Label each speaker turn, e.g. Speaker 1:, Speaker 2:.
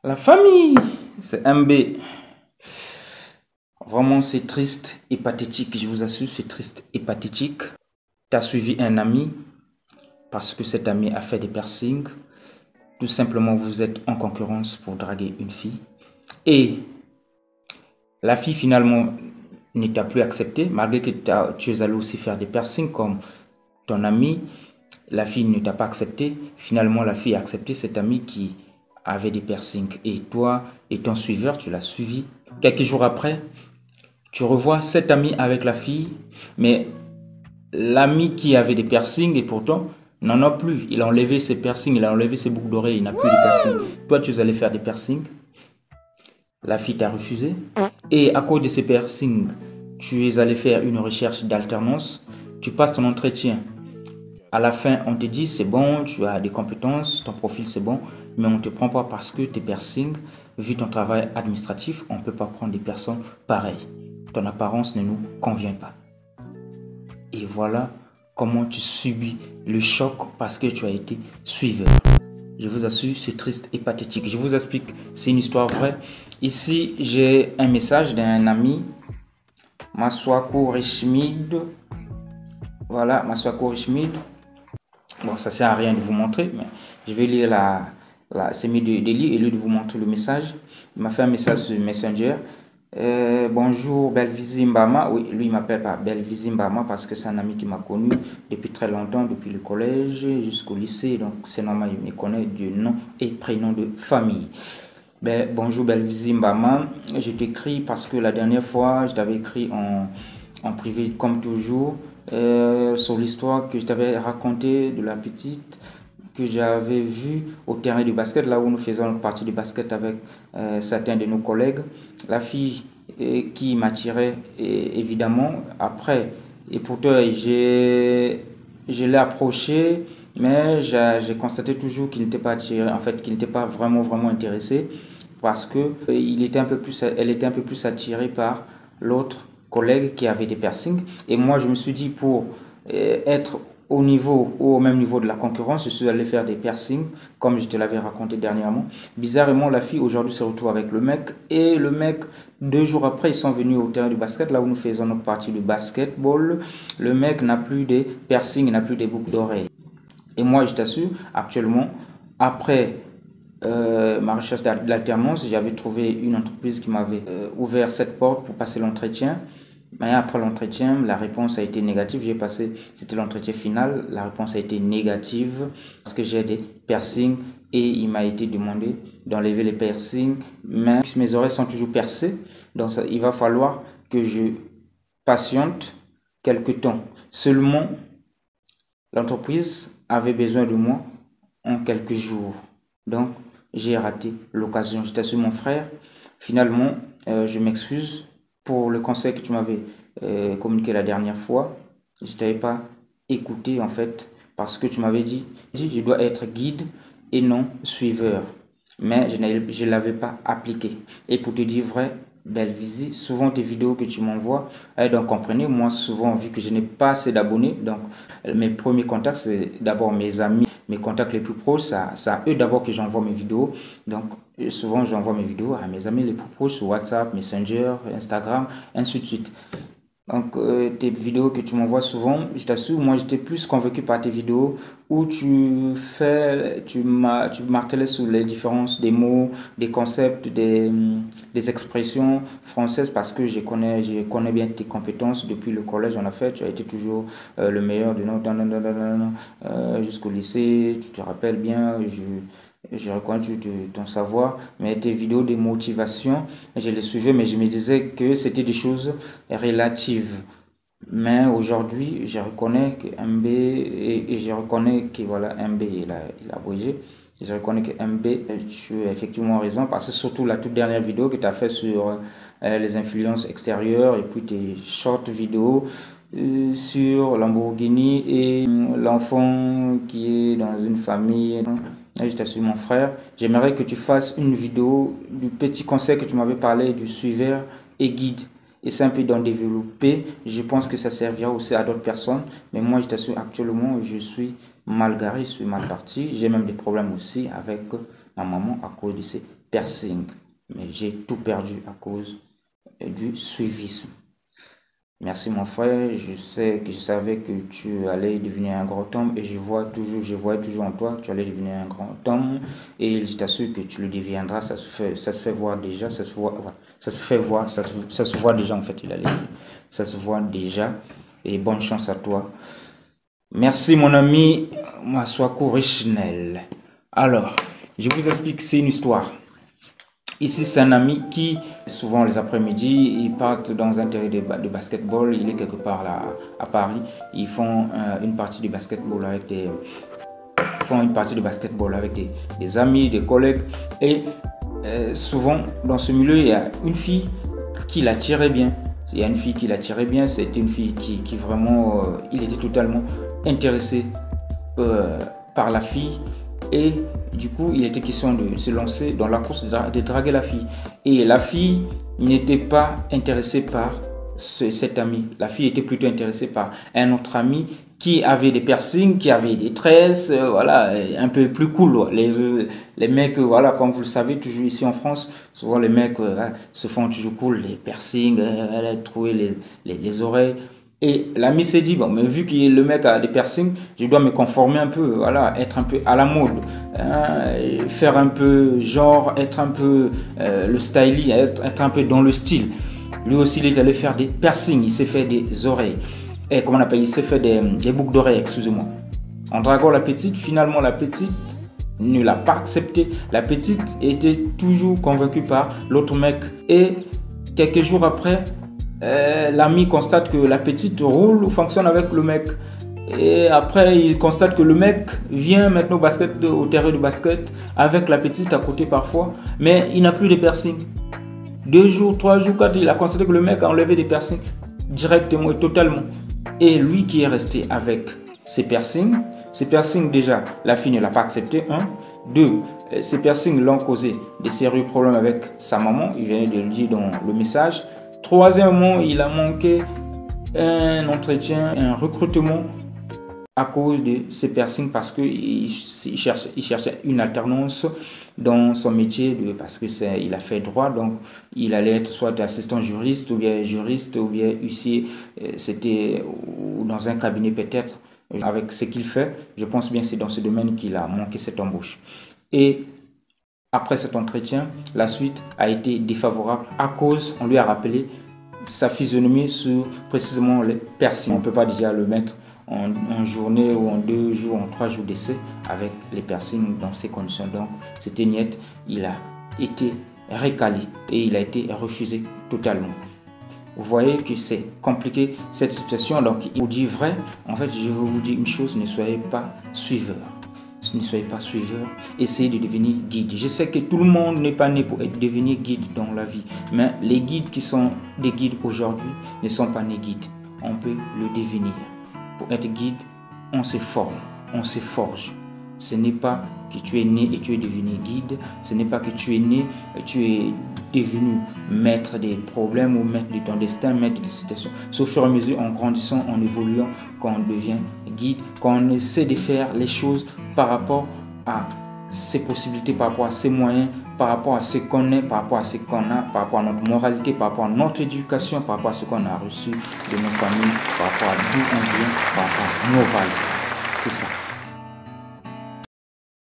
Speaker 1: La famille, c'est MB. Vraiment, c'est triste et pathétique. Je vous assure, c'est triste et pathétique. Tu as suivi un ami parce que cet ami a fait des piercings. Tout simplement, vous êtes en concurrence pour draguer une fille. Et la fille, finalement, ne t'a plus accepté, malgré que tu es allé aussi faire des piercings comme ton ami. La fille ne t'a pas accepté. Finalement, la fille a accepté cet ami qui avait des piercings. Et toi et ton suiveur, tu l'as suivi. Quelques jours après, tu revois cet ami avec la fille, mais l'ami qui avait des piercings et pourtant n'en a plus. Il a enlevé ses piercings, il a enlevé ses boucles d'oreilles, il n'a plus de piercings. Toi, tu es allé faire des piercings, la fille t'a refusé. Et à cause de ces piercings, tu es allé faire une recherche d'alternance, tu passes ton entretien. À la fin, on te dit c'est bon, tu as des compétences, ton profil c'est bon, mais on ne te prend pas parce que tes piercings, vu ton travail administratif, on ne peut pas prendre des personnes pareilles. Ton apparence ne nous convient pas. Et voilà comment tu subis le choc parce que tu as été suiveur. Je vous assure, c'est triste et pathétique. Je vous explique, c'est une histoire vraie. Ici, j'ai un message d'un ami, Maswako Rishmid. Voilà, Maswako Rishmid. Bon, ça sert à rien de vous montrer, mais je vais lire c'est mieux de lire et lui de vous montrer le message. Il m'a fait un message sur Messenger. Bonjour Belvizi Mbama. Oui, lui il m'appelle par Belvizi Mbama parce que c'est un ami qui m'a connu depuis très longtemps, depuis le collège jusqu'au lycée. Donc c'est normal, il me connaît du nom et prénom de famille. Bonjour Belvizi Mbama. Je t'écris parce que la dernière fois, je t'avais écrit en privé comme toujours sur l'histoire que je t'avais racontée de la petite que j'avais vue au terrain de basket, là où nous faisons partie du basket avec certains de nos collègues. La fille qui m'attirait évidemment après, et pourtant je l'ai approché, mais j'ai constaté toujours qu'il n'était pas attiré, en fait qu'il n'était pas vraiment intéressé parce que elle était un peu plus attirée par l'autre collègue qui avait des piercings. Et moi, je me suis dit, pour être au niveau ou au même niveau de la concurrence, je suis allé faire des piercings, comme je te l'avais raconté dernièrement. Bizarrement, la fille aujourd'hui se retrouve avec le mec, et le mec, 2 jours après, ils sont venus au terrain du basket, là où nous faisons notre partie de basketball. Le mec n'a plus des piercings, il n'a plus des boucles d'oreilles. Et moi, je t'assure, actuellement, après ma recherche d'alternance, j'avais trouvé une entreprise qui m'avait ouvert cette porte pour passer l'entretien. Mais après l'entretien, la réponse a été négative. C'était l'entretien final, la réponse a été négative parce que j'ai des piercings et il m'a été demandé d'enlever les piercings. Mais mes oreilles sont toujours percées, donc il va falloir que je patiente quelque temps. Seulement, l'entreprise avait besoin de moi en quelques jours. Donc, j'ai raté l'occasion. Je t'assure, mon frère, finalement, je m'excuse pour le conseil que tu m'avais communiqué la dernière fois. Je ne t'avais pas écouté, en fait, parce que tu m'avais dit, je dois être guide et non suiveur. Mais je ne l'avais pas appliqué. Et pour te dire vrai, Belvizi, souvent tes vidéos que tu m'envoies, donc comprenez, moi souvent, vu que je n'ai pas assez d'abonnés, donc mes premiers contacts, c'est d'abord mes amis, mes contacts les plus proches, c'est à eux d'abord que j'envoie mes vidéos. Donc souvent j'envoie mes vidéos à mes amis les plus proches sur WhatsApp, Messenger, Instagram, ainsi de suite. Donc tes vidéos que tu m'envoies souvent, je t'assure, moi j'étais plus convaincu par tes vidéos où tu martelais sur les différences des mots, des concepts, des expressions françaises parce que je connais bien tes compétences depuis le collège en fait. Tu as été toujours le meilleur de notre jusqu'au lycée, tu te rappelles bien, je reconnais ton savoir, mais tes vidéos de motivation, je les suivais, mais je me disais que c'était des choses relatives. Mais aujourd'hui, je reconnais que MB, et je reconnais que voilà, MB, il a abrégé. Je reconnais que MB, tu as effectivement raison, parce que surtout la toute dernière vidéo que tu as fait sur les influences extérieures et puis tes short vidéos sur Lamborghini et l'enfant qui est dans une famille. Je t'assure mon frère, j'aimerais que tu fasses une vidéo du petit conseil que tu m'avais parlé du suiveur et guide. Et c'est un peu d'en développer. Je pense que ça servira aussi à d'autres personnes. Mais moi, je t'assure, actuellement, je suis mal garé, je suis mal parti. J'ai même des problèmes aussi avec ma maman à cause de ses piercings. Mais j'ai tout perdu à cause du suivisme. Merci mon frère, je savais que tu allais devenir un grand homme et je voyais toujours en toi que tu allais devenir un grand homme et je t'assure que tu le deviendras, ça se fait voir déjà, ça se voit déjà en fait, ça se voit déjà et bonne chance à toi. Merci mon ami Maswaku Richnel. Alors, je vous explique, c'est une histoire. Ici, c'est un ami qui, souvent les après-midi, ils partent dans un terrain de basketball. Il est quelque part là à Paris. Ils font une partie de basketball avec des amis, des collègues. Et souvent, dans ce milieu, il y a une fille qui l'attirait bien. Il y a une fille qui l'attirait bien. C'était une fille qui vraiment, il était totalement intéressé par la fille. Et du coup, il était question de se lancer dans la course de draguer la fille. Et la fille n'était pas intéressée par cet ami. La fille était plutôt intéressée par un autre ami qui avait des piercings, qui avait des tresses, voilà, un peu plus cool. Les mecs, voilà, comme vous le savez, toujours ici en France, souvent les mecs se font toujours cool, les piercings, trouver les oreilles. Et l'ami s'est dit, bon, mais vu que le mec a des piercings, je dois me conformer un peu, voilà, être un peu à la mode, hein, faire un peu genre, être un peu le styling, être un peu dans le style. Lui aussi, il est allé faire des piercings, il s'est fait des oreilles. Et comment on appelle, il s'est fait des boucles d'oreilles, excusez-moi. En draguant la petite, finalement, la petite ne l'a pas accepté. La petite était toujours convaincue par l'autre mec. Et quelques jours après, l'ami constate que la petite roule ou fonctionne avec le mec. Et après, il constate que le mec vient maintenant au terrain de basket avec la petite à côté parfois, mais il n'a plus de piercing. 2 jours, 3 jours, 4, il a constaté que le mec a enlevé des piercings directement et totalement. Et lui qui est resté avec ses piercings déjà, la fille ne l'a pas accepté. 1. 2. Ces piercings l'ont causé des sérieux problèmes avec sa maman, il vient de le dire dans le message. Troisièmement, il a manqué un entretien, un recrutement à cause de ses piercings parce qu'il cherchait une alternance dans son métier parce qu'il a fait droit, donc il allait être soit assistant juriste ou bien huissier, c'était dans un cabinet peut-être. Avec ce qu'il fait, je pense bien que c'est dans ce domaine qu'il a manqué cette embauche. Et après cet entretien, la suite a été défavorable à cause, on lui a rappelé sa physionomie sur précisément les piercings. On ne peut pas déjà le mettre en journée ou en 2 jours, en 3 jours d'essai avec les piercings dans ces conditions. Donc c'était niet, il a été recalé et il a été refusé totalement. Vous voyez que c'est compliqué cette situation, donc il vous dit vrai. En fait, je vais vous dire une chose, ne soyez pas suiveur. Ne soyez pas suiveur, essayez de devenir guide. Je sais que tout le monde n'est pas né pour devenir guide dans la vie, mais les guides qui sont des guides aujourd'hui ne sont pas nés guides. On peut le devenir. Pour être guide, on se forme, on se forge. Ce n'est pas que tu es né et tu es devenu guide, ce n'est pas que tu es né et tu es devenu maître des problèmes ou maître de ton destin, maître des situations. C'est au fur et à mesure, en grandissant, en évoluant, qu'on devient guide, qu'on essaie de faire les choses par rapport à ses possibilités, par rapport à ses moyens, par rapport à ce qu'on est, par rapport à ce qu'on a, par rapport à notre moralité, par rapport à notre éducation, par rapport à ce qu'on a reçu de nos familles, par rapport à d'où on vient, par rapport à nos valeurs. C'est ça.